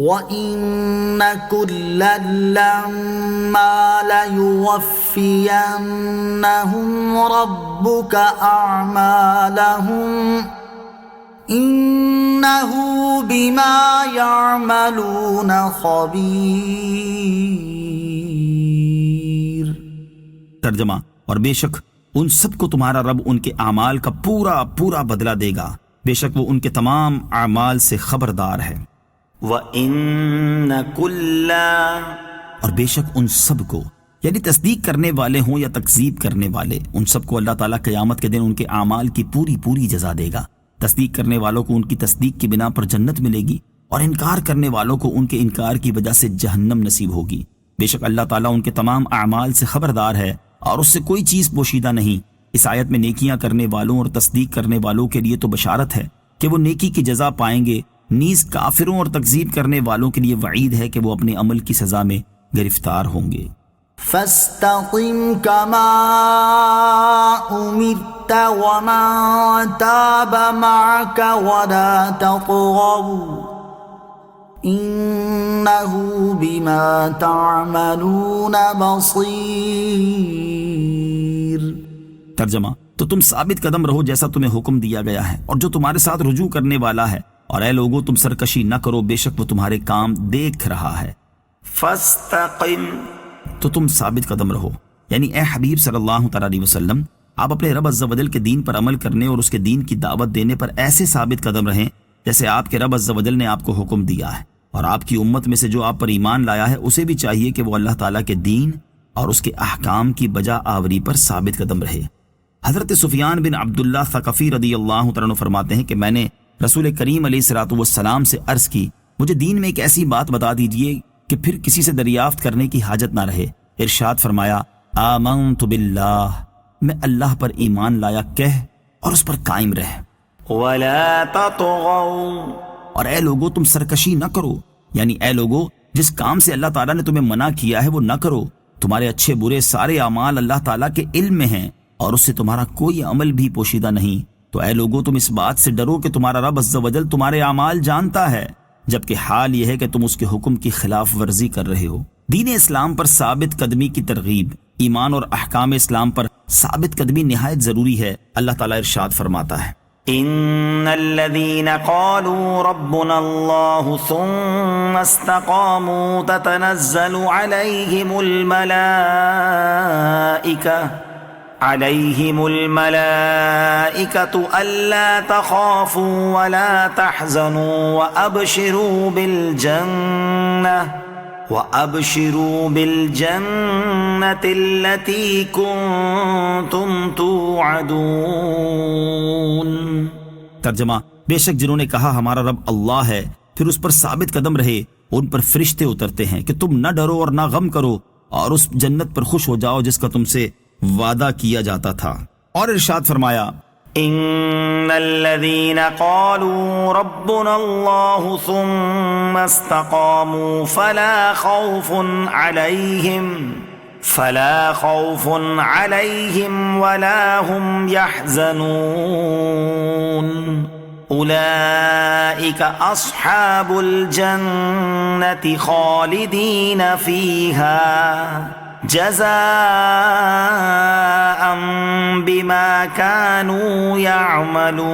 وَإِنَّ كُلًّا لَّمَّا لَيُوَفِّيَنَّهُمْ رَبُّكَ أَعْمَالَهُمْ إِنَّهُ بِمَا يَعْمَلُونَ خَبِيرٌ۔ ترجمہ، اور بے شک ان سب کو تمہارا رب ان کے اعمال کا پورا پورا بدلہ دے گا، بے شک وہ ان کے تمام اعمال سے خبردار ہے۔ وَإِنَّ كُلًّا، اور بے شک ان سب کو، یعنی تصدیق کرنے والے ہوں یا تکذیب کرنے والے، ان سب کو اللہ تعالیٰ قیامت کے دن ان کے اعمال کی پوری پوری جزا دے گا۔ تصدیق کرنے والوں کو ان کی تصدیق کی بنا پر جنت ملے گی، اور انکار کرنے والوں کو ان کے انکار کی وجہ سے جہنم نصیب ہوگی۔ بے شک اللہ تعالیٰ ان کے تمام اعمال سے خبردار ہے اور اس سے کوئی چیز پوشیدہ نہیں۔ اس آیت میں نیکیاں کرنے والوں اور تصدیق کرنے والوں کے لیے تو بشارت ہے کہ وہ نیکی کی جزا پائیں گے، نیز کافروں اور تکذیب کرنے والوں کے لیے وعید ہے کہ وہ اپنے عمل کی سزا میں گرفتار ہوں گے۔ فَاسْتَقِمْ كَمَا أُمِرْتَ وَمَن تَابَ مَعَكَ وَلَا تَطْغَوْا إِنَّهُ بِمَا تَعْمَلُونَ بَصِيرٌ۔ ترجمہ، تو تم ثابت قدم رہو جیسا تمہیں حکم دیا گیا ہے اور جو تمہارے ساتھ رجوع کرنے والا ہے، اور اے لوگوں تم سرکشی نہ کرو، بے شک وہ تمہارے کام دیکھ رہا ہے۔ فَاسْتَقِمْ، تو تم ثابت قدم رہو، یعنی اے حبیب صلی اللہ تعالیٰ علیہ وسلم، آپ اپنے رب عز و جل کے دین پر عمل کرنے اور اس کے دین کی دعوت دینے پر ایسے ثابت قدم رہیں جیسے آپ کے رب عز و جل نے آپ کو حکم دیا ہے، اور آپ کی امت میں سے جو آپ پر ایمان لایا ہے اسے بھی چاہیے کہ وہ اللہ تعالیٰ کے دین اور اس کے احکام کی بجا آوری پر ثابت قدم رہے۔ حضرت سفیان بن عبداللہ ثقفی رضی اللہ تعالیٰ عنہ فرماتے ہیں کہ میں نے رسول کریم علیہ الصلوۃ والسلام سے عرض کی، مجھے دین میں ایک ایسی بات بتا دیجئے کہ پھر کسی سے دریافت کرنے کی حاجت نہ رہے۔ ارشاد فرمایا، آمنت باللہ، میں اللہ پر ایمان لایا کہہ اور اس پر قائم رہ۔ وَلَا تَطْغَوْا، اور اے لوگو تم سرکشی نہ کرو، یعنی اے لوگو جس کام سے اللہ تعالیٰ نے تمہیں منع کیا ہے وہ نہ کرو۔ تمہارے اچھے برے سارے اعمال اللہ تعالیٰ کے علم میں ہیں اور اس سے تمہارا کوئی عمل بھی پوشیدہ نہیں۔ تو اے لوگو تم اس بات سے ڈرو کہ تمہارا رب عز و جل تمہارے اعمال جانتا ہے، جبکہ حال یہ ہے کہ تم اس کے حکم کی خلاف ورزی کر رہے ہو۔ دین اسلام پر ثابت قدمی کی ترغیب، ایمان اور احکام اسلام پر ثابت قدمی نہایت ضروری ہے۔ اللہ تعالیٰ ارشاد فرماتا ہے، ان الذين قالوا ربنا الله ثم استقاموا تتنزل عليهم الملائكة ألا تخافوا ولا تحزنوا وأبشروا بالجنة التي كنتم توعدون۔ ترجمہ، بے شک جنہوں نے کہا ہمارا رب اللہ ہے، پھر اس پر ثابت قدم رہے، ان پر فرشتے اترتے ہیں کہ تم نہ ڈرو اور نہ غم کرو اور اس جنت پر خوش ہو جاؤ جس کا تم سے وعدہ کیا جاتا تھا۔ اور ارشاد فرمایا، ان الذين قالوا ربنا الله ثم استقاموا فلا خوف عليهم ولا هم يحزنون اولئك اصحاب الجنة خالدين فيها جزاء بما كانوا يعملون۔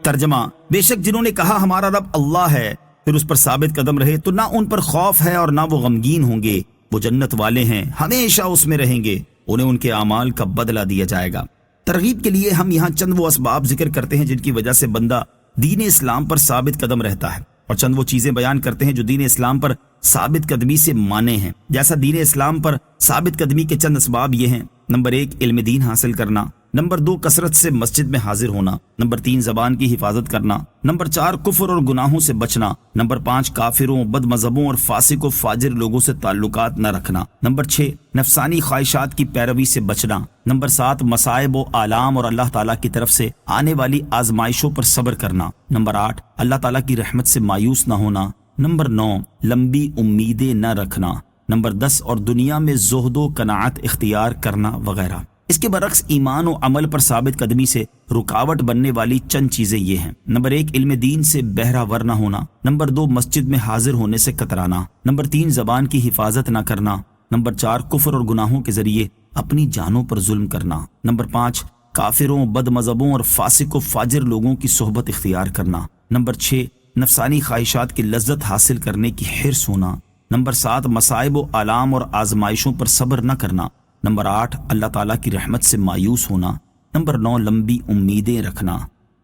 ترجمہ، بے شک جنہوں نے کہا ہمارا رب اللہ ہے، پھر اس پر ثابت قدم رہے تو نہ ان پر خوف ہے اور نہ وہ غمگین ہوں گے، وہ جنت والے ہیں، ہمیشہ اس میں رہیں گے، انہیں ان کے اعمال کا بدلہ دیا جائے گا۔ ترغیب کے لیے ہم یہاں چند وہ اسباب ذکر کرتے ہیں جن کی وجہ سے بندہ دین اسلام پر ثابت قدم رہتا ہے، اور چند وہ چیزیں بیان کرتے ہیں جو دین اسلام پر ثابت قدمی سے مانے ہیں۔ جیسا دین اسلام پر ثابت قدمی کے چند اسباب یہ ہیں: نمبر 1 علم دین حاصل کرنا، نمبر 2 کثرت سے مسجد میں حاضر ہونا، نمبر 3 زبان کی حفاظت کرنا، نمبر 4 کفر اور گناہوں سے بچنا، نمبر 5 کافروں، بد مذہبوں اور فاسق و فاجر لوگوں سے تعلقات نہ رکھنا، نمبر 6 نفسانی خواہشات کی پیروی سے بچنا، نمبر 7 مصائب و آلام اور اللہ تعالیٰ کی طرف سے آنے والی آزمائشوں پر صبر کرنا، نمبر 8 اللہ تعالیٰ کی رحمت سے مایوس نہ ہونا، نمبر 9 لمبی امیدیں نہ رکھنا، نمبر 10 اور دنیا میں زہد و قناعت اختیار کرنا وغیرہ۔ اس کے برعکس ایمان و عمل پر ثابت قدمی سے رکاوٹ بننے والی چند چیزیں یہ ہیں: نمبر 1 علم دین سے بہرہ ور نہ ہونا، نمبر 2 مسجد میں حاضر ہونے سے کترانا، نمبر 3 زبان کی حفاظت نہ کرنا، نمبر 4 کفر اور گناہوں کے ذریعے اپنی جانوں پر ظلم کرنا، نمبر 5 کافروں، بد مذہبوں اور فاسق و فاجر لوگوں کی صحبت اختیار کرنا، نمبر 6 نفسانی خواہشات کی لذت حاصل کرنے کی حرص ہونا، نمبر 7 مصائب و آلام اور آزمائشوں پر صبر نہ کرنا، نمبر 8 اللہ تعالیٰ کی رحمت سے مایوس ہونا، نمبر 9 لمبی امیدیں رکھنا،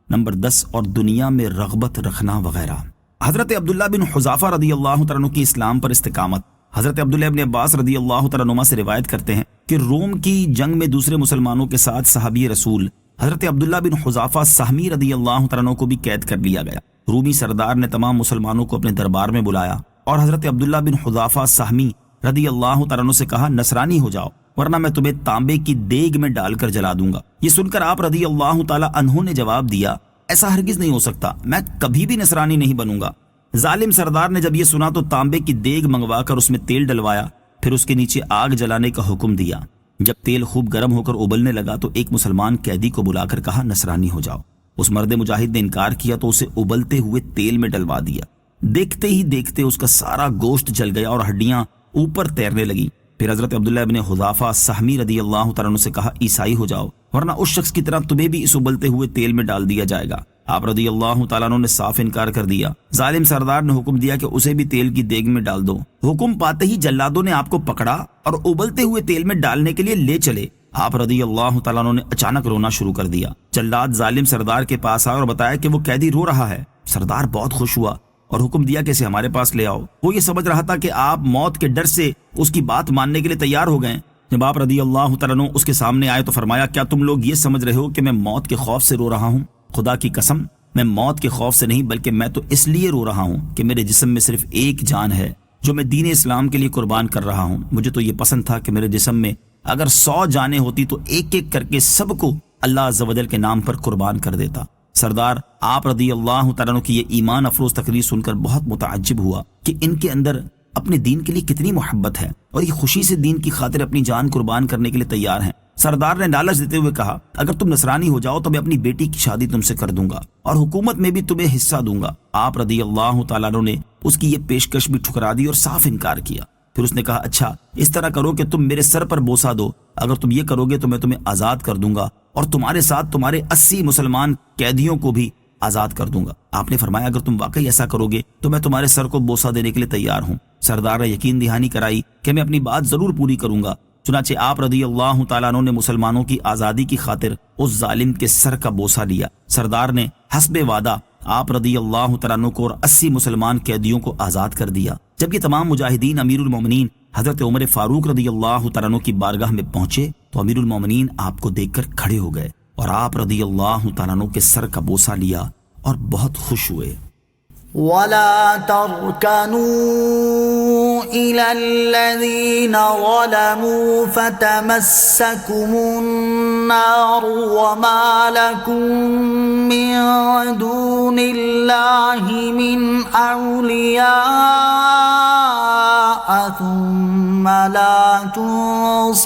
نمبر 10 اور دنیا میں رغبت رکھنا وغیرہ۔ حضرت عبداللہ بن حذافہ رضی اللہ تعالیٰ عنہ کی اسلام پر استقامت۔ حضرت عبداللہ بن عباس رضی اللہ تعالیٰ عنہ سے روایت کرتے ہیں کہ روم کی جنگ میں دوسرے مسلمانوں کے ساتھ صحابی رسول حضرت عبداللہ بن حذافہ سہمی رضی اللہ تعالیٰ عنہ کو بھی قید کر لیا گیا۔ رومی سردار نے تمام مسلمانوں کو اپنے دربار میں بلایا اور حضرت عبداللہ بن حذافہ سہمی رضی اللہ تعالیٰ عنہ سے کہا، نصرانی ہو جاؤ ورنہ میں تمہیں تانبے کی دیگ میں ڈال کر جلا دوں گا۔ یہ سن کر آپ رضی اللہ تعالیٰ عنہ نے جواب دیا، ایسا ہرگز نہیں ہو سکتا، میں کبھی بھی نصرانی نہیں بنوں گا۔ ظالم سردار نے جب یہ سنا تو تانبے کی دیگ منگوا کر اس میں تیل ڈلوایا، پھر اس کے نیچے آگ جلانے کا حکم دیا۔ جب تیل خوب گرم ہو کر ابلنے لگا تو ایک مسلمان قیدی کو بلا کر کہا، نصرانی ہو جاؤ۔ اس مرد مجاہد نے انکار کیا تو اسے ابلتے ہوئے تیل میں ڈلوا دیا۔ دیکھتے ہی دیکھتے اس کا سارا گوشت جل گیا اور ہڈیاں اوپر تیرنے لگی۔ پھر حضرت عبداللہ ابن حذافہ سہمی رضی اللہ تعالیٰ عنہ سے کہا، عیسائی ہو جاؤ ورنہ اس شخص کی طرح تمہیں بھی اس ابلتے ہوئے تیل میں ڈال دیا جائے گا۔ آپ رضی اللہ تعالیٰ عنہ نے صاف انکار کر دیا۔ ظالم سردار نے حکم دیا کہ اسے بھی تیل کی دیگ میں ڈال دو۔ حکم پاتے ہی جلادوں نے آپ کو پکڑا اور ابلتے ہوئے تیل میں ڈالنے کے لیے لے چلے۔ آپ رضی اللہ تعالیٰ عنہ نے اچانک رونا شروع کر دیا۔ جلاد ظالم سردار کے پاس آیا اور بتایا کہ وہ قیدی رو رہا ہے۔ سردار بہت خوش ہوا اور حکم دیا کہ اسے ہمارے پاس لے آؤ۔ وہ یہ سمجھ رہا تھا کہ آپ موت کے ڈر سے اس کی بات ماننے کے لیے تیار ہو گئے۔ جب آپ رضی اللہ تعالیٰ عنہ اس کے سامنے آئے تو فرمایا، کیا تم لوگ یہ سمجھ رہے ہو کہ میں موت کے خوف سے رو رہا ہوں؟ خدا کی قسم میں موت کے خوف سے نہیں، بلکہ میں تو اس لیے رو رہا ہوں کہ میرے جسم میں صرف ایک جان ہے جو میں دین اسلام کے لیے قربان کر رہا ہوں۔ مجھے تو یہ پسند تھا کہ میرے جسم میں اگر 100 جانیں ہوتی تو ایک ایک کر کے سب کو اللہ عز و جل کے نام پر قربان کر دیتا۔ سردار آپ رضی اللہ تعالیٰ عنہ کی یہ ایمان افروز تقریر سن کر بہت متعجب ہوا کہ ان کے اندر اپنے دین کے لیے کتنی محبت ہے اور یہ خوشی سے دین کی خاطر اپنی جان قربان کرنے کے لیے تیار ہیں۔ سردار نے لالچ دیتے ہوئے کہا، اگر تم نصرانی ہو جاؤ تو میں اپنی بیٹی کی شادی تم سے کر دوں گا اور حکومت میں بھی تمہیں حصہ دوں گا۔ آپ رضی اللہ تعالیٰ عنہ نے اس کی یہ پیشکش بھی ٹھکرا دی اور صاف انکار کیا۔ پھر اس نے کہا، اچھا اس طرح کرو کہ تم میرے سر پر بوسہ دو، اگر تم یہ کرو گے تو میں تمہیں آزاد کر دوں گا اور تمہارے ساتھ تمہارے 80 مسلمان قیدیوں کو بھی آزاد کر دوں گا۔ آپ نے فرمایا، اگر تم واقعی ایسا کرو گے تو میں تمہارے سر کو بوسہ دینے کے لیے تیار ہوں۔ سردار نے یقین دہانی کرائی کہ میں اپنی بات ضرور پوری کروں گا۔ چنانچہ آپ رضی اللہ تعالیٰ عنہ نے مسلمانوں کی آزادی کی خاطر اس ظالم کے سر کا بوسہ لیا۔ سردار نے حسب وعدہ آپ رضی اللہ تعالیٰ عنہ کو اور 80 مسلمان قیدیوں کو آزاد کر دیا۔ جب یہ تمام مجاہدین امیر المومنین حضرت عمر فاروق رضی اللہ تعالیٰ عنہ کی بارگاہ میں پہنچے تو امیر المومنین آپ کو دیکھ کر کھڑے ہو گئے اور آپ رضی اللہ تعالیٰ عنہ کے سر کا بوسہ لیا اور بہت خوش ہوئے۔ وَلَا تَرْكَنُوا إِلَى الَّذِينَ ظَلَمُوا فَتَمَسَّكُمُ النَّارُ وَمَا لَكُم مِّن دُونِ اللَّهِ مِنْ أَوْلِيَاءَ ثُمَّ لَا تُنصَرُونَ۔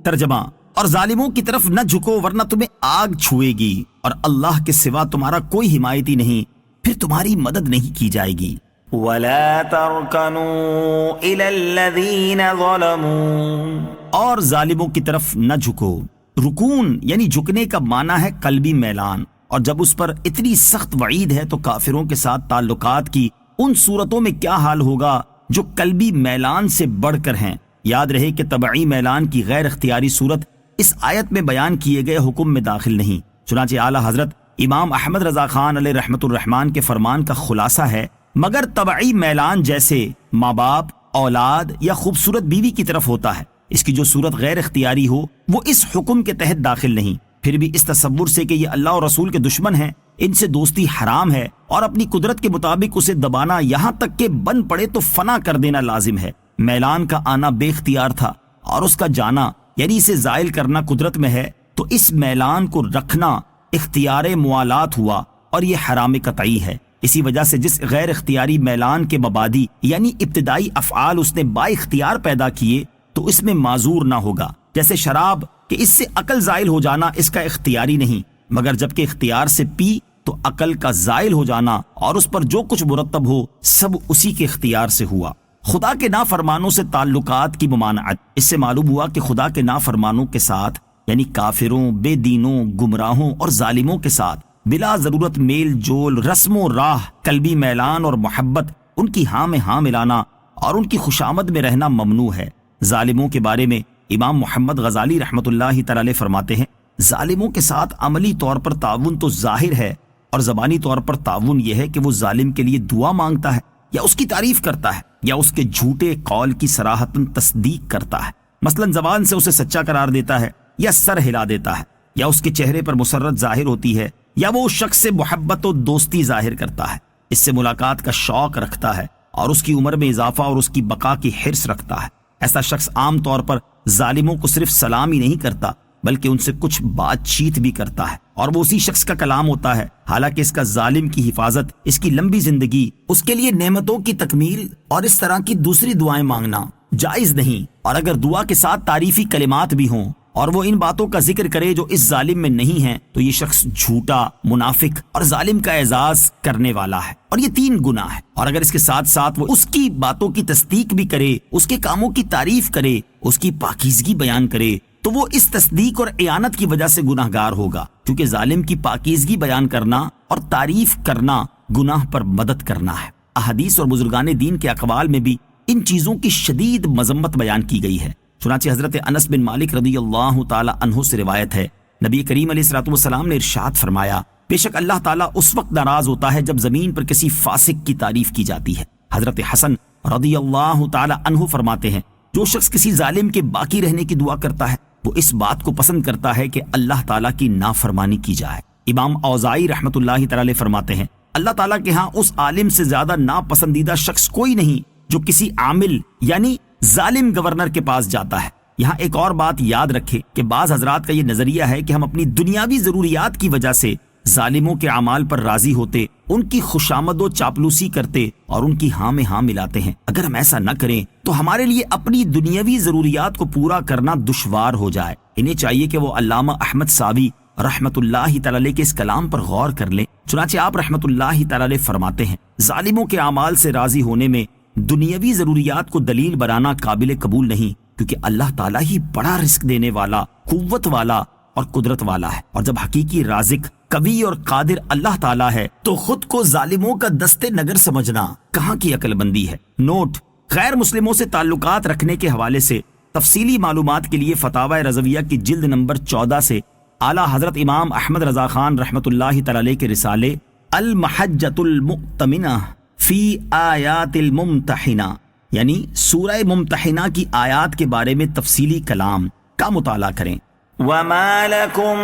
ترجمہ، اور ظالموں کی طرف نہ جھکو ورنہ تمہیں آگ چھوئے گی اور اللہ کے سوا تمہارا کوئی حمایتی نہیں، پھر تمہاری مدد نہیں کی جائے گی۔ وَلَا تَرْكَنُوا إِلَى الَّذِينَ ظَلَمُوا، اور ظالموں کی طرف نہ جھکو۔ رکون یعنی جھکنے کا معنی ہے قلبی میلان، اور جب اس پر اتنی سخت وعید ہے تو کافروں کے ساتھ تعلقات کی ان صورتوں میں کیا حال ہوگا جو قلبی میلان سے بڑھ کر ہیں۔ یاد رہے کہ طبعی میلان کی غیر اختیاری صورت اس آیت میں بیان کیے گئے حکم میں داخل نہیں۔ چنانچہ اعلیٰ حضرت امام احمد رضا خان علیہ رحمت الرحمن کے فرمان کا خلاصہ ہے، مگر طبعی میلان جیسے ماں باپ، اولاد یا خوبصورت بیوی کی طرف ہوتا ہے، اس کی جو صورت غیر اختیاری ہو وہ اس حکم کے تحت داخل نہیں۔ پھر بھی اس تصور سے کہ یہ اللہ اور رسول کے دشمن ہیں، ان سے دوستی حرام ہے اور اپنی قدرت کے مطابق اسے دبانا یہاں تک کہ بن پڑے تو فنا کر دینا لازم ہے۔ میلان کا آنا بے اختیار تھا اور اس کا جانا یعنی اسے زائل کرنا قدرت میں ہے، تو اس میلان کو رکھنا اختیار موالات ہوا اور یہ حرام قطعی ہے۔ اسی وجہ سے جس غیر اختیاری میلان کے مبادی یعنی ابتدائی افعال اس نے با اختیار پیدا کیے تو اس میں معذور نہ ہوگا، جیسے شراب کہ اس سے عقل زائل ہو جانا اس کا اختیاری نہیں، مگر جبکہ اختیار سے پی تو عقل کا زائل ہو جانا اور اس پر جو کچھ مرتب ہو سب اسی کے اختیار سے ہوا۔ خدا کے نافرمانوں سے تعلقات کی ممانعت، اس سے معلوم ہوا کہ خدا کے نافرمانوں کے ساتھ یعنی کافروں، بے دینوں، گمراہوں اور ظالموں کے ساتھ بلا ضرورت میل جول، رسم و راہ، قلبی میلان اور محبت، ان کی ہاں میں ہاں ملانا اور ان کی خوشامد میں رہنا ممنوع ہے۔ ظالموں کے بارے میں امام محمد غزالی رحمۃ اللہ تعالی علیہ فرماتے ہیں، ظالموں کے ساتھ عملی طور پر تعاون تو ظاہر ہے اور زبانی طور پر تعاون یہ ہے کہ وہ ظالم کے لیے دعا مانگتا ہے یا اس کی تعریف کرتا ہے یا اس کے جھوٹے قول کی صراحتاً تصدیق کرتا ہے، مثلا زبان سے اسے سچا قرار دیتا ہے یا سر ہلا دیتا ہے یا اس کے چہرے پر مسرت ظاہر ہوتی ہے یا وہ اس شخص سے محبت و دوستی ظاہر کرتا ہے، اس سے ملاقات کا شوق رکھتا ہے اور اس کی عمر میں اضافہ اور اس کی بقا کی حرص رکھتا ہے۔ ایسا شخص عام طور پر ظالموں کو صرف سلام ہی نہیں کرتا بلکہ ان سے کچھ بات چیت بھی کرتا ہے اور وہ اسی شخص کا کلام ہوتا ہے، حالانکہ اس کا ظالم کی حفاظت، اس کی لمبی زندگی، اس کے لیے نعمتوں کی تکمیل اور اس طرح کی دوسری دعائیں مانگنا جائز نہیں، اور اگر دعا کے ساتھ تعریفی کلمات بھی ہوں اور وہ ان باتوں کا ذکر کرے جو اس ظالم میں نہیں ہیں تو یہ شخص جھوٹا، منافق اور ظالم کا اعزاز کرنے والا ہے، اور یہ 3 گناہ ہے۔ اور اگر اس کے ساتھ ساتھ وہ اس کی باتوں کی تصدیق بھی کرے، اس کے کاموں کی تعریف کرے، اس کی پاکیزگی بیان کرے تو وہ اس تصدیق اور اعانت کی وجہ سے گناہ گار ہوگا، کیونکہ ظالم کی پاکیزگی بیان کرنا اور تعریف کرنا گناہ پر مدد کرنا ہے۔ احادیث اور بزرگان دین کے اقوال میں بھی ان چیزوں کی شدید مذمت بیان کی گئی ہے۔ چنانچہ حضرت انس بن مالک رضی اللہ تعالی عنہ سے روایت ہے، نبی کریم علیہ الصلوۃ والسلام نے ارشاد فرمایا، بے شک اللہ تعالیٰ اس وقت ناراض ہوتا ہے جب زمین پر کسی فاسق کی تعریف کی جاتی ہے۔ حضرت حسن رضی اللہ تعالی عنہ فرماتے ہیں، جو شخص کسی ظالم کے باقی رہنے کی دعا کرتا ہے وہ اس بات کو پسند کرتا ہے کہ اللہ تعالیٰ کی نافرمانی کی جائے۔ امام اوزاعی رحمۃ اللہ تعالی فرماتے ہیں، اللہ تعالیٰ کے ہاں اس عالم سے زیادہ ناپسندیدہ شخص کوئی نہیں جو کسی عامل یعنی ظالم گورنر کے پاس جاتا ہے۔ یہاں ایک اور بات یاد رکھے کہ بعض حضرات کا یہ نظریہ ہے کہ ہم اپنی دنیاوی ضروریات کی وجہ سے ظالموں کے اعمال پر راضی ہوتے، ان کی خوشامد و چاپلوسی کرتے اور ان کی ہاں میں ہاں ملاتے ہیں۔ اگر ہم ایسا نہ کریں تو ہمارے لیے اپنی دنیاوی ضروریات کو پورا کرنا دشوار ہو جائے۔ انہیں چاہیے کہ وہ علامہ احمد صابی رحمت اللہ تعالی علیہ کے اس کلام پر غور کر لیں۔ چنانچہ آپ رحمت اللہ تعالی علیہ فرماتے ہیں، ظالموں کے اعمال سے راضی ہونے میں دنیاوی ضروریات کو دلیل بنانا قابل قبول نہیں، کیونکہ اللہ تعالیٰ ہی بڑا رزق دینے والا، قوت والا اور قدرت والا ہے، اور جب حقیقی رازق، قوی اور قادر اللہ تعالیٰ ہے تو خود کو ظالموں کا دستے نگر سمجھنا کہاں کی عقل بندی ہے۔ نوٹ: غیر مسلموں سے تعلقات رکھنے کے حوالے سے تفصیلی معلومات کے لیے فتاوی رضویہ کی جلد نمبر 14 سے اعلیٰ حضرت امام احمد رضا خان رحمۃ اللہ تعالی علیہ کے رسالے المحجۃ المؤتمنہ فی آیات الممتحنہ یعنی سورہ ممتحنہ کی آیات کے بارے میں تفصیلی کلام کا مطالعہ کریں۔ وَمَا لَكُم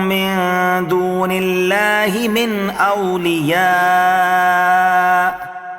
مِّن دُونِ اللَّهِ مِنْ أَوْلِيَاءَ،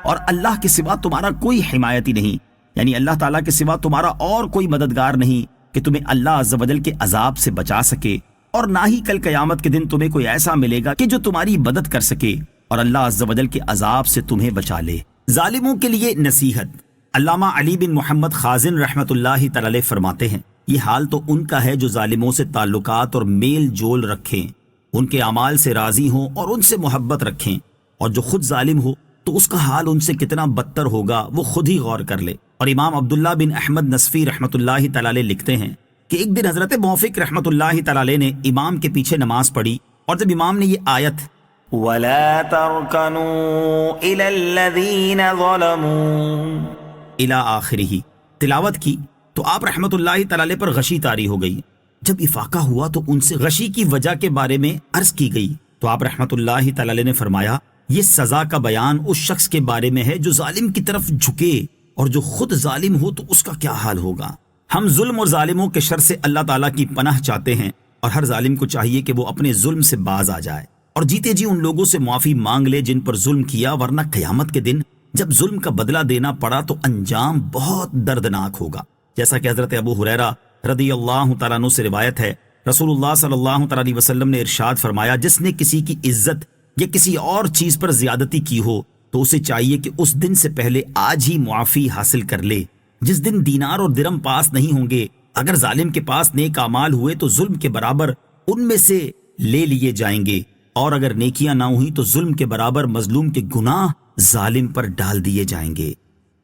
اور اللہ کے سوا تمہارا کوئی حمایتی نہیں، یعنی اللہ تعالیٰ کے سوا تمہارا اور کوئی مددگار نہیں کہ تمہیں اللہ عز و جل کے عذاب سے بچا سکے، اور نہ ہی کل قیامت کے دن تمہیں کوئی ایسا ملے گا کہ جو تمہاری مدد کر سکے اور اللہ عز و جل کے عذاب سے تمہیں بچا لے۔ ظالموں کے لیے نصیحت۔ علامہ علی بن محمد خازن رحمت اللہ تعالی علیہ فرماتے ہیں، یہ حال تو ان کا ہے جو ظالموں سے تعلقات اور میل جول رکھیں، ان کے اعمال سے راضی ہوں اور ان سے محبت رکھیں، اور جو خود ظالم ہو تو اس کا حال ان سے کتنا بدتر ہوگا وہ خود ہی غور کر لے۔ اور امام عبداللہ بن احمد نصفی رحمت اللہ تعالی علیہ لکھتے ہیں کہ ایک دن حضرت موفق رحمت اللہ تعالی علیہ نے امام کے پیچھے نماز پڑھی، اور جب امام نے یہ آیت وَلَا تَرْكَنُوا إِلَى الَّذِينَ ظَلَمُوا الی آخرہ تلاوت کی تو آپ رحمت اللہ تعالی علیہ پر غشی طاری ہو گئی۔ جب افاقہ ہوا تو ان سے غشی کی وجہ کے بارے میں عرض کی گئی تو آپ رحمت اللہ تعالی علیہ نے فرمایا، یہ سزا کا بیان اس شخص کے بارے میں ہے جو ظالم کی طرف جھکے، اور جو خود ظالم ہو تو اس کا کیا حال ہوگا۔ ہم ظلم اور ظالموں کے شر سے اللہ تعالیٰ کی پناہ چاہتے ہیں، اور ہر ظالم کو چاہیے کہ وہ اپنے ظلم سے باز آ جائے اور جیتے جی ان لوگوں سے معافی مانگ لے جن پر ظلم کیا، ورنہ قیامت کے دن جب ظلم کا بدلہ دینا پڑا تو انجام بہت دردناک ہوگا۔ جیسا کہ حضرت ابو ہریرہ رضی اللہ تعالیٰ عنہ سے روایت ہے، رسول اللہ صلی اللہ تعالیٰ علیہ وسلم نے ارشاد فرمایا، جس نے کسی کی عزت یا کسی اور چیز پر زیادتی کی ہو تو اسے چاہیے کہ اس دن سے پہلے آج ہی معافی حاصل کر لے، جس دن دینار اور درم پاس نہیں ہوں گے، اگر ظالم کے پاس نیک اعمال ہوئے تو ظلم کے برابر ان میں سے لے لیے جائیں گے، اور اگر نیکیاں نہ ہوئیں تو ظلم کے برابر مظلوم کے گناہ ظالم پر ڈال دیے جائیں گے۔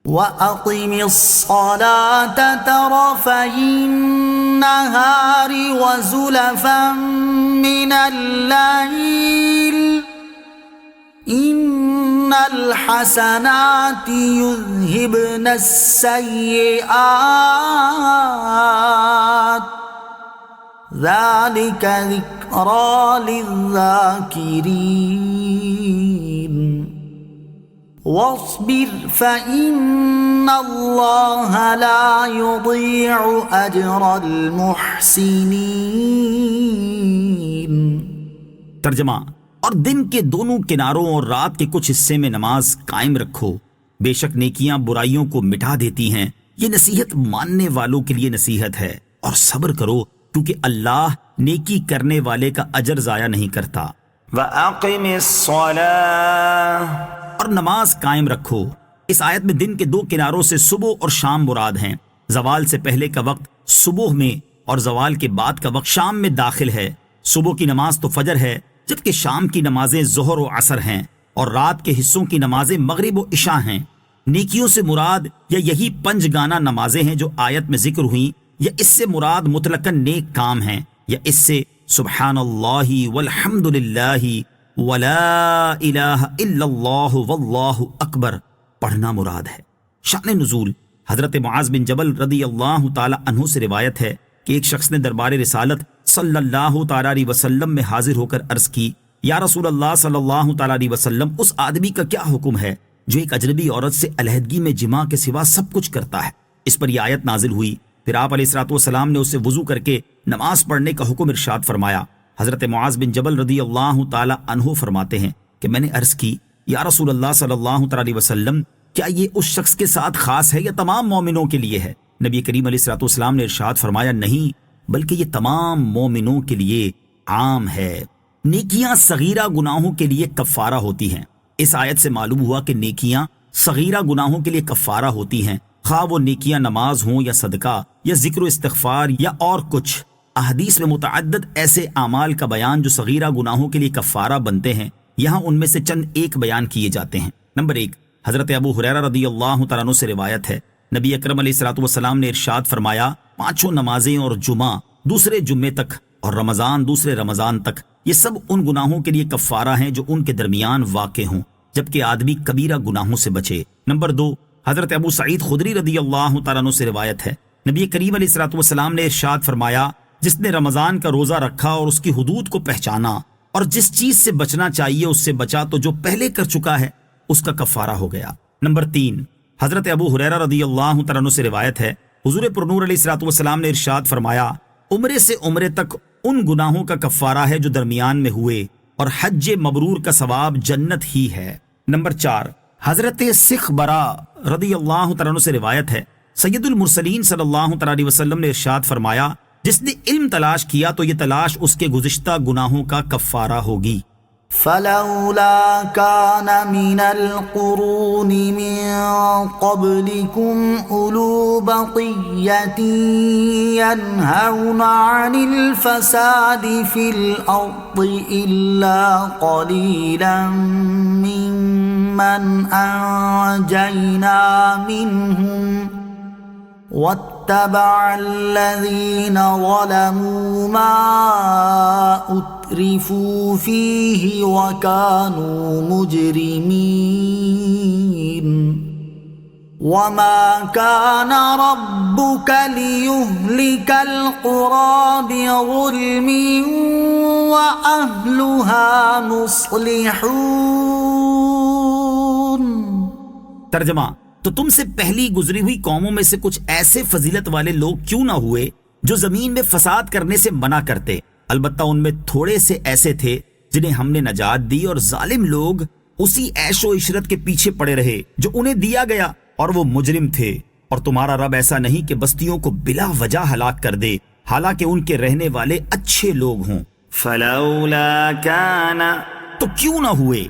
وَأَقِمِ الصَّلَاةَ طَرَفَيِ النَّهَارِ وَزُلَفًا مِّنَ اللَّيْلِ إِنَّ الْحَسَنَاتِ يُذْهِبْنَ السَّيِّئَاتِ ذَلِكَ ذِكْرَى لِلذَّاكِرِينَ وَاصْبِرْ فَإِنَّ اللَّهَ لَا يُضِيعُ أَجْرَ الْمُحْسِنِينَ۔ ترجمہ، اور دن کے دونوں کناروں اور رات کے کچھ حصے میں نماز قائم رکھو، بے شک نیکیاں برائیوں کو مٹا دیتی ہیں، یہ نصیحت ماننے والوں کے لیے نصیحت ہے، اور صبر کرو کیونکہ اللہ نیکی کرنے والے کا اجر ضائع نہیں کرتا۔ وَأَقِمِ الصَّلَاةَ، اور نماز قائم رکھو۔ اس آیت میں دن کے دو کناروں سے صبح اور شام مراد ہیں۔ زوال سے پہلے کا وقت صبح میں اور زوال کے بعد کا وقت شام میں داخل ہے۔ صبح کی نماز تو فجر ہے، جبکہ شام کی نمازیں ظہر و عصر ہیں، اور رات کے حصوں کی نمازیں مغرب و عشاء ہیں۔ نیکیوں سے مراد یا یہی 5 گانا نمازیں ہیں جو آیت میں ذکر ہوئیں، یا اس سے مراد مطلقاً نیک کام ہیں، یا اس سے سبحان اللہ والحمد للہ ولا الہ الا اللہ واللہ اکبر پڑھنا مراد ہے۔ شان نزول، حضرت معاذ بن جبل رضی اللہ تعالی عنہ سے روایت ہے کہ ایک شخص نے دربار رسالت صلی اللہ تعالی علیہ وسلم میں حاضر ہو کر عرض کی، یا رسول اللہ صلی اللہ تعالی علیہ وسلم، اس آدمی کا کیا حکم ہے جو ایک اجنبی عورت سے علیحدگی میں جماع کے سوا سب کچھ کرتا ہے؟ اس پر یہ آیت نازل ہوئی۔ پھر آپ علیہ الصلوۃ والسلام نے اسے وضو کر کے نماز پڑھنے کا حکم ارشاد فرمایا۔ حضرت معاذ بن جبل رضی اللہ تعالی عنہ فرماتے ہیں کہ میں نے عرض کی، یا رسول اللہ صلی اللہ تعالی علیہ وسلم، کیا یہ اس شخص کے ساتھ خاص ہے یا تمام مومنوں کے لیے ہے؟ نبی کریم علیہ الصلوۃ والسلام نے ارشاد فرمایا، نہیں، بلکہ یہ تمام مومنوں کے لیے عام ہے۔ نیکیاں صغیرہ گناہوں کے لیے کفارہ ہوتی ہیں۔ اس آیت سے معلوم ہوا کہ نیکیاں صغیرہ گناہوں کے لیے کفارہ ہوتی ہیں، خواہ وہ نیکیاں نماز ہوں یا صدقہ یا ذکر و استغفار یا اور کچھ۔ احادیث میں متعدد ایسے اعمال کا بیان جو صغیرہ گناہوں کے لیے کفارہ بنتے ہیں، یہاں ان میں سے چند ایک بیان کیے جاتے ہیں۔ نمبر 1، حضرت ابو ہریرہ رضی اللہ تعالیٰ عنہ سے روایت ہے، نبی اکرم علیہ الصلوۃ والسلام نے ارشاد فرمایا، 5 نمازیں اور جمعہ دوسرے جمعے تک اور رمضان دوسرے رمضان تک، یہ سب ان گناہوں کے لیے کفارہ ہیں جو ان کے درمیان واقع ہوں، جبکہ آدمی کبیرہ گناہوں سے بچے۔ نمبر 2، حضرت ابو سعید خدری رضی اللہ تعالیٰ عنہ سے روایت ہے، نبی کریم علیہ الصلوۃ والسلام نے ارشاد فرمایا، جس نے رمضان کا روزہ رکھا اور اس کی حدود کو پہچانا اور جس چیز سے بچنا چاہیے اس سے بچا تو جو پہلے کر چکا ہے اس کا کفارہ ہو گیا۔ نمبر 3، حضرت ابو ہریرہ رضی اللہ تعالیٰ عنہ سے روایت ہے، حضور پرنور علیہ الصلوۃ والسلام نے ارشاد فرمایا، عمرے سے عمرے تک ان گناہوں کا کفارہ ہے جو درمیان میں ہوئے، اور حج مبرور کا ثواب جنت ہی ہے۔ نمبر 4، حضرت سکھ برا رضی اللہ تعالیٰ عنہ سے روایت ہے، سید المرسلین صلی اللہ تعالیٰ علیہ وسلم نے ارشاد فرمایا، جس نے علم تلاش کیا تو یہ تلاش اس کے گزشتہ گناہوں کا کفارہ ہوگی۔ فلولا كان من القرون من قبلكم أولو بقية ينهون عن الفساد في الأرض إلا قليلا ممن أنجينا منهم واتبع الذين ظلموا ما أترفوا فيه وكانوا مجرمين وما كان ربك ليهلك القرى بظلم وأهلها مصلحون۔ ترجمہ، تو تم سے پہلی گزری ہوئی قوموں میں سے کچھ ایسے فضیلت والے لوگ کیوں نہ ہوئے جو زمین میں فساد کرنے سے منع کرتے؟ البتہ ان میں تھوڑے سے ایسے تھے جنہیں ہم نے نجات دی، اور ظالم لوگ اسی عیش و عشرت کے پیچھے پڑے رہے جو انہیں دیا گیا، اور وہ مجرم تھے۔ اور تمہارا رب ایسا نہیں کہ بستیوں کو بلا وجہ ہلاک کر دے، حالانکہ ان کے رہنے والے اچھے لوگ ہوں۔ فلولا كان، تو کیوں نہ ہوئے؟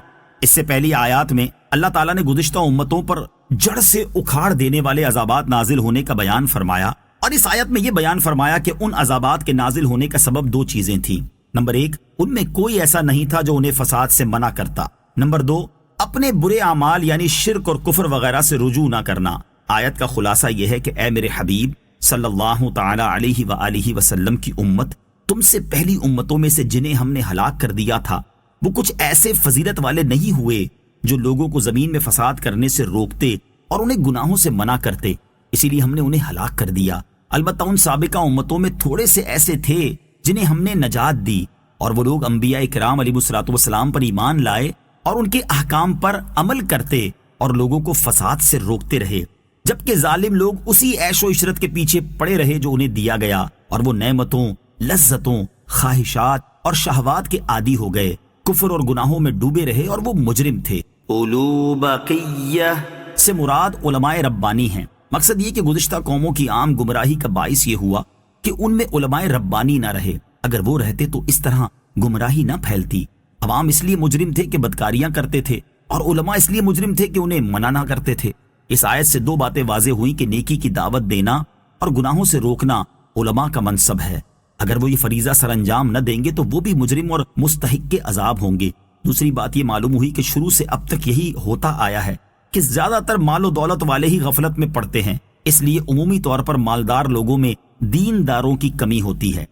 اس سے پہلی آیات میں اللہ تعالیٰ نے گزشتہ امتوں پر جڑ سے اکھاڑ دینے والے عذابات نازل ہونے کا بیان فرمایا، اور اس آیت میں یہ بیان فرمایا کہ ان عذابات کے نازل ہونے کا سبب دو چیزیں تھیں۔ نمبر 1، ان میں کوئی ایسا نہیں تھا جو انہیں فساد سے منع کرتا۔ نمبر 2، اپنے برے اعمال یعنی شرک اور کفر وغیرہ سے رجوع نہ کرنا۔ آیت کا خلاصہ یہ ہے کہ اے میرے حبیب صلی اللہ تعالی علیہ وآلہ وسلم کی امت، تم سے پہلی امتوں میں سے جنہیں ہم نے ہلاک کر دیا تھا وہ کچھ ایسے فضیلت والے نہیں ہوئے جو لوگوں کو زمین میں فساد کرنے سے روکتے اور انہیں گناہوں سے منع کرتے، اسی لیے ہم نے انہیں ہلاک کر دیا۔ البتہ ان سابقہ امتوں میں تھوڑے سے ایسے تھے جنہیں ہم نے نجات دی، اور وہ لوگ انبیاء کرام علیہ الصلوۃ والسلام پر ایمان لائے اور ان کے احکام پر عمل کرتے اور لوگوں کو فساد سے روکتے رہے، جبکہ ظالم لوگ اسی عیش و عشرت کے پیچھے پڑے رہے جو انہیں دیا گیا، اور وہ نعمتوں، لذتوں، خواہشات اور شہوات کے عادی ہو گئے، کفر اور گناہوں میں ڈوبے رہے اور وہ مجرم تھے۔ اولو بقیہ سے مراد علماء ربانی ہیں۔ مقصد یہ کہ گزشتہ قوموں کی عام گمراہی کا باعث یہ ہوا کہ ان میں علماء ربانی نہ رہے، اگر وہ رہتے تو اس طرح گمراہی نہ پھیلتی۔ عوام اس لیے مجرم تھے کہ بدکاریاں کرتے تھے، اور علماء اس لیے مجرم تھے کہ انہیں منع نہ کرتے تھے۔ اس آیت سے دو باتیں واضح ہوئیں کہ نیکی کی دعوت دینا اور گناہوں سے روکنا علماء کا منصب ہے۔ اگر وہ یہ فریضہ سر انجام نہ دیں گے تو وہ بھی مجرم اور مستحق کے عذاب ہوں گے۔ دوسری بات یہ معلوم ہوئی کہ شروع سے اب تک یہی ہوتا آیا ہے کہ زیادہ تر مال و دولت والے ہی غفلت میں پڑتے ہیں، اس لیے عمومی طور پر مالدار لوگوں میں دینداروں کی کمی ہوتی ہے۔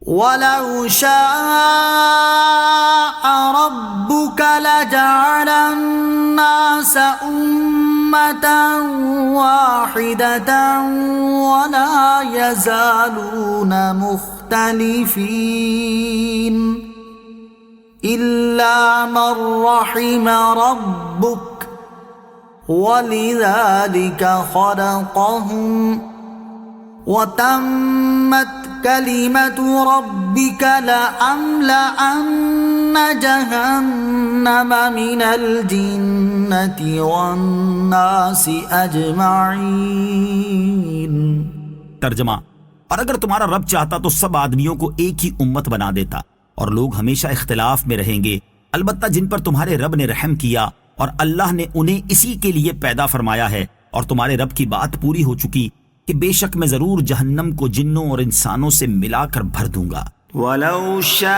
وَلَوْ شَاءَ رَبُّكَ لَجَعَلَ النَّاسَ أُمَّةً وَاحِدَةً وَلَا يَزَالُونَ مُخْتَلِفِينَ إِلَّا مَن رَّحِمَ رَبُّكَ وَلِذَلِكَ خَلَقَهُمْ وَتَمَّتْ كَلِمَةُ رَبِّكَ لَأَمْلَأَنَّ جَهَنَّمَ مِنَ الْجِنَّةِ وَالنَّاسِ أَجْمَعِينَ۔ ترجمہ، اور اگر تمہارا رب چاہتا تو سب آدمیوں کو ایک ہی امت بنا دیتا، اور لوگ ہمیشہ اختلاف میں رہیں گے، البتہ جن پر تمہارے رب نے رحم کیا اور اللہ نے انہیں اسی کے لیے پیدا فرمایا ہے، اور تمہارے رب کی بات پوری ہو چکی کہ بے شک میں ضرور جہنم کو جنوں اور انسانوں سے ملا کر بھر دوں گا۔ وَلَوْ شَاءَ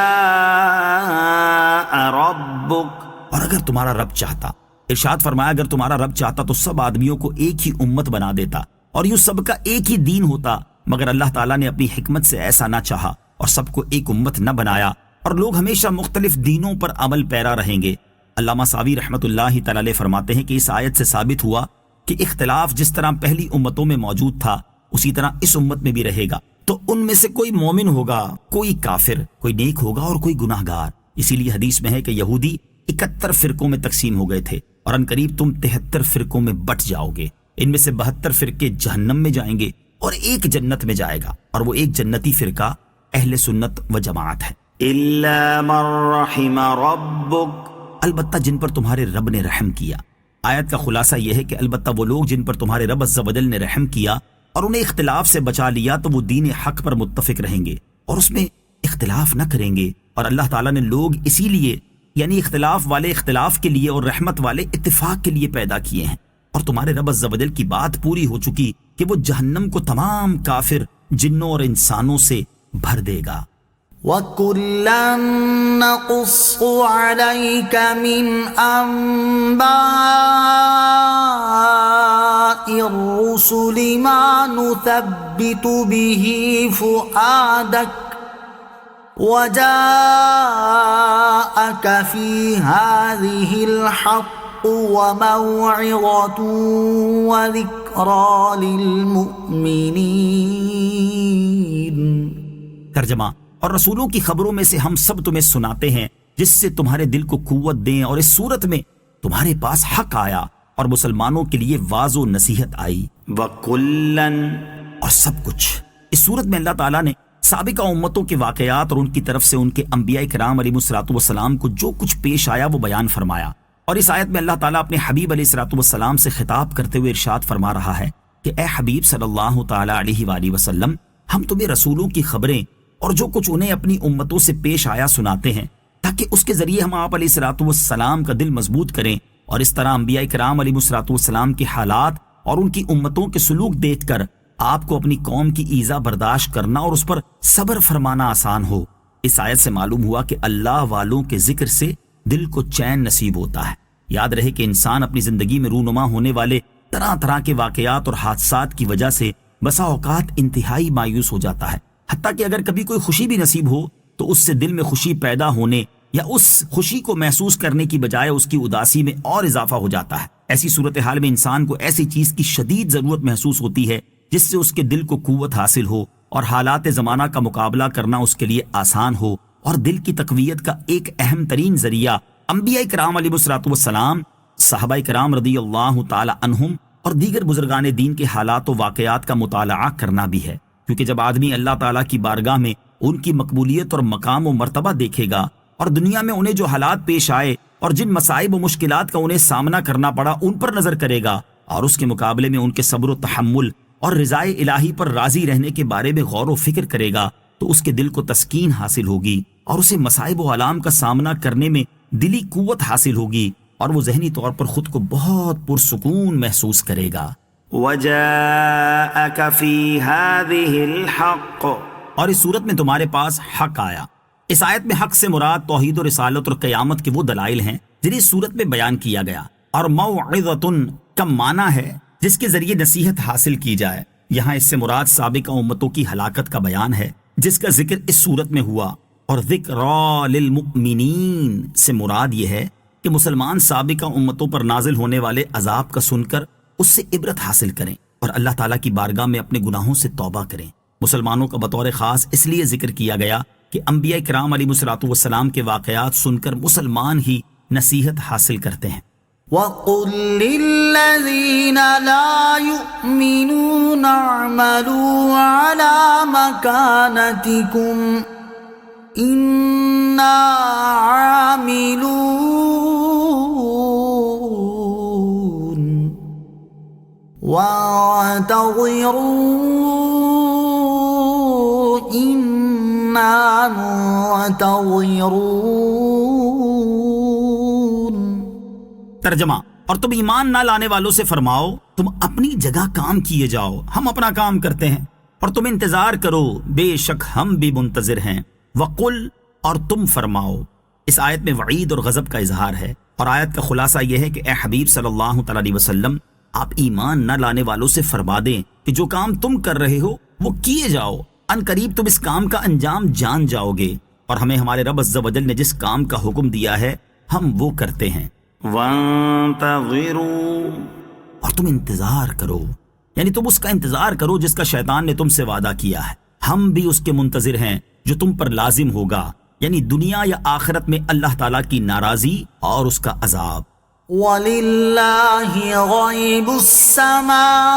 رَبُّكَ، اور اگر تمہارا رب چاہتا، ارشاد فرمایا اگر تمہارا رب چاہتا تو سب آدمیوں کو ایک ہی امت بنا دیتا اور یوں سب کا ایک ہی دین ہوتا، مگر اللہ تعالیٰ نے اپنی حکمت سے ایسا نہ چاہا اور سب کو ایک امت نہ بنایا، اور لوگ ہمیشہ مختلف دینوں پر عمل پیرا رہیں گے۔ علامہ ساوی رحمۃ اللہ تعالی علیہ فرماتے ہیں کہ اس آیت سے ثابت ہوا کہ اختلاف جس طرح پہلی امتوں میں موجود تھا اسی طرح اس امت میں بھی رہے گا، تو ان میں سے کوئی مومن ہوگا، کوئی کافر، کوئی نیک ہوگا اور کوئی گناہ گار۔ اسی لیے حدیث میں ہے کہ یہودی 71 فرقوں میں تقسیم ہو گئے تھے، اور عنقریب تم 73 فرقوں میں بٹ جاؤ گے، ان میں سے 72 فرقے جہنم میں جائیں گے اور ایک جنت میں جائے گا، اور وہ ایک جنتی فرقہ اہل سنت و جماعت ہے۔ إِلَّا مَن رَّحِمَ رَبُّكَ، البتہ جن پر تمہارے رب نے رحم کیا۔ آیت کا خلاصہ یہ ہے کہ البتہ وہ لوگ جن پر تمہارے رب عز و جل نے رحم کیا اور انہیں اختلاف سے بچا لیا تو وہ دین حق پر متفق رہیں گے اور اس میں اختلاف نہ کریں گے، اور اللہ تعالیٰ نے لوگ اسی لیے یعنی اختلاف والے اختلاف کے لیے اور رحمت والے اتفاق کے لیے پیدا کیے ہیں، اور تمہارے رب عز و جل کی بات پوری ہو چکی کہ وہ جہنم کو تمام کافر جنوں اور انسانوں سے بھر دے گا۔ وَكُلًّا نَّقُصُّ عَلَيْكَ مِنْ أَنبَاءِ الرُّسُلِ مَا نُثَبِّتُ بِهِ فُؤَادَكَ وَجَاءَكَ فِي هَٰذِهِ الْحَقُّ وَمَوْعِظَةٌ وَذِكْرَىٰ لِلْمُؤْمِنِينَ۔ ترجمہ، اور رسولوں کی خبروں میں سے ہم سب تمہیں سناتے ہیں جس سے تمہارے دل کو قوت دیں، اور اس صورت میں تمہارے پاس حق آیا اور مسلمانوں کے لیے واضح و نصیحت آئی۔ وَكُلًّا، اور سب کچھ اس صورت میں اللہ تعالیٰ نے سابقہ امتوں کے واقعات اور ان کی طرف سے ان کے انبیاء کرام علیہ الصلوۃ والسلام کو جو کچھ پیش آیا وہ بیان فرمایا، اور اس آیت میں اللہ تعالیٰ اپنے حبیب علیہ الصلوۃ والسلام سے خطاب کرتے ہوئے ارشاد فرما رہا ہے کہ اے حبیب صلی اللہ تعالی علیہ وآلہ وسلم، ہم تمہیں رسولوں کی خبریں اور جو کچھ انہیں اپنی امتوں سے پیش آیا سناتے ہیں، تاکہ اس کے ذریعے ہم آپ علیہ الصلوۃ والسلام کا دل مضبوط کریں اور اس طرح انبیاء کرام علیہ السلام کے حالات اور ان کی امتوں کے سلوک دیکھ کر آپ کو اپنی قوم کی ایذا برداشت کرنا اور اس پر صبر فرمانا آسان ہو۔ اس آیت سے معلوم ہوا کہ اللہ والوں کے ذکر سے دل کو چین نصیب ہوتا ہے۔ یاد رہے کہ انسان اپنی زندگی میں رونما ہونے والے طرح طرح کے واقعات اور حادثات کی وجہ سے بسا اوقات انتہائی مایوس ہو جاتا ہے، حتیٰ کہ اگر کبھی کوئی خوشی بھی نصیب ہو تو اس سے دل میں خوشی پیدا ہونے یا اس خوشی کو محسوس کرنے کی بجائے اس کی اداسی میں اور اضافہ ہو جاتا ہے۔ ایسی صورتحال میں انسان کو ایسی چیز کی شدید ضرورت محسوس ہوتی ہے جس سے اس کے دل کو قوت حاصل ہو اور حالات زمانہ کا مقابلہ کرنا اس کے لیے آسان ہو، اور دل کی تقویت کا ایک اہم ترین ذریعہ انبیاء کرام علیہ السلام، صحابہ کرام رضی اللہ تعالی عنہم اور دیگر بزرگان دین کے حالات و واقعات کا مطالعہ کرنا بھی ہے، کیونکہ جب آدمی اللہ تعالیٰ کی بارگاہ میں ان کی مقبولیت اور مقام و مرتبہ دیکھے گا اور دنیا میں انہیں جو حالات پیش آئے اور جن مصائب و مشکلات کا انہیں سامنا کرنا پڑا ان پر نظر کرے گا اور اس کے مقابلے میں ان کے صبر و تحمل اور رضائے الہی پر راضی رہنے کے بارے میں غور و فکر کرے گا تو اس کے دل کو تسکین حاصل ہوگی اور اسے مصائب و آلام کا سامنا کرنے میں دلی قوت حاصل ہوگی اور وہ ذہنی طور پر خود کو بہت پرسکون محسوس کرے گا۔ وَجَاءَكَ فِي هَذِهِ الْحَقُّ، اور اس صورت میں تمہارے پاس حق آیا۔ اس آیت میں حق سے مراد توحید و رسالت اور قیامت کے وہ دلائل ہیں جنہیں اس صورت میں بیان کیا گیا، اور موعظۃ کا معنی ہے جس کے ذریعے نصیحت حاصل کی جائے۔ یہاں اس سے مراد سابقہ امتوں کی ہلاکت کا بیان ہے جس کا ذکر اس صورت میں ہوا، اور ذکریٰ للمؤمنین سے مراد یہ ہے کہ مسلمان سابقہ امتوں پر نازل ہونے والے عذاب کا سن کر اس سے عبرت حاصل کریں اور اللہ تعالیٰ کی بارگاہ میں اپنے گناہوں سے توبہ کریں۔ مسلمانوں کا بطور خاص اس لیے ذکر کیا گیا کہ انبیاء کرام علیہ السلام کے واقعات سن کر مسلمان ہی نصیحت حاصل کرتے ہیں۔ وَقُلْ لِلَّذِينَ لَا يُؤْمِنُونَ اعْمَلُوا عَلَى مَكَانَتِكُمْ إِنَّا عَامِلُونَ وَاعْتَظِرُوا إِنَّا مُنتَظِرُونَ۔ ترجمہ، اور تم ایمان نہ لانے والوں سے فرماؤ تم اپنی جگہ کام کیے جاؤ، ہم اپنا کام کرتے ہیں، اور تم انتظار کرو، بے شک ہم بھی منتظر ہیں۔ وقل، اور تم فرماؤ۔ اس آیت میں وعید اور غضب کا اظہار ہے، اور آیت کا خلاصہ یہ ہے کہ اے حبیب صلی اللہ تعالی علیہ وسلم، آپ ایمان نہ لانے والوں سے فرما دیں کہ جو کام تم کر رہے ہو وہ کیے جاؤ، ان قریب تم اس کام کا انجام جان جاؤ گے، اور ہمیں ہمارے رب عز و جل نے جس کام کا حکم دیا ہے ہم وہ کرتے ہیں۔ وَانتَظِرُوا، اور تم انتظار کرو، یعنی تم اس کا انتظار کرو جس کا شیطان نے تم سے وعدہ کیا ہے، ہم بھی اس کے منتظر ہیں جو تم پر لازم ہوگا، یعنی دنیا یا آخرت میں اللہ تعالیٰ کی ناراضی اور اس کا عذاب۔ وَلِلَّهِ غَيْبُ السَّمَاوَاتِ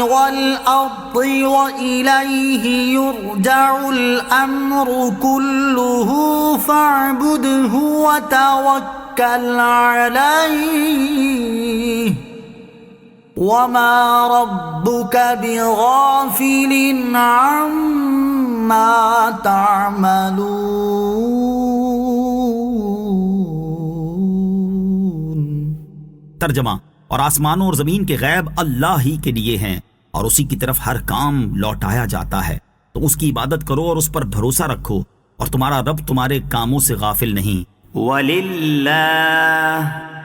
وَالْأَرْضِ وَإِلَيْهِ يُرْجَعُ الْأَمْرُ كُلُّهُ فَاعْبُدْهُ وَتَوَكَّلْ عَلَيْهِ وَمَا رَبُّكَ بِغَافِلٍ عَمَّا تَعْمَلُونَ۔ ترجمہ، اور آسمانوں اور زمین کے غیب اللہ ہی کے لیے ہیں اور اسی کی طرف ہر کام لوٹایا جاتا ہے، تو اس کی عبادت کرو اور اس پر بھروسہ رکھو، اور تمہارا رب تمہارے کاموں سے غافل نہیں۔ وَلِلَّهِ،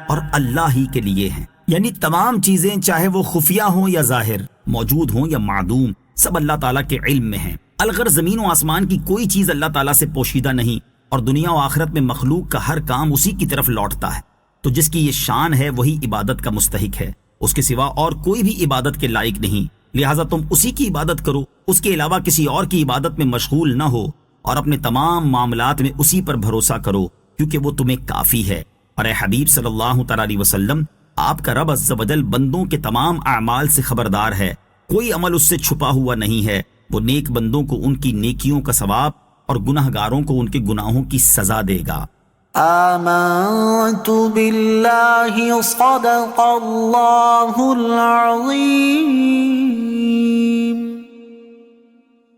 اور اللہ ہی کے لیے ہیں، یعنی تمام چیزیں چاہے وہ خفیہ ہوں یا ظاہر، موجود ہوں یا معدوم، سب اللہ تعالیٰ کے علم میں ہیں۔ الغر زمین و آسمان کی کوئی چیز اللہ تعالیٰ سے پوشیدہ نہیں، اور دنیا و آخرت میں مخلوق کا ہر کام اسی کی طرف لوٹتا ہے، تو جس کی یہ شان ہے وہی عبادت کا مستحق ہے، اس کے سوا اور کوئی بھی عبادت کے لائق نہیں، لہٰذا تم اسی کی عبادت کرو، اس کے علاوہ کسی اور کی عبادت میں مشغول نہ ہو، اور اپنے تمام معاملات میں اسی پر بھروسہ کرو کیونکہ وہ تمہیں کافی ہے۔ اور اے حبیب صلی اللہ تعالی علیہ وسلم، آپ کا رب عز و جل بندوں کے تمام اعمال سے خبردار ہے، کوئی عمل اس سے چھپا ہوا نہیں ہے، وہ نیک بندوں کو ان کی نیکیوں کا ثواب اور گناہ گاروں کو ان کے گناہوں کی سزا دے گا۔ آمنت باللہ صدق اللہ العظیم۔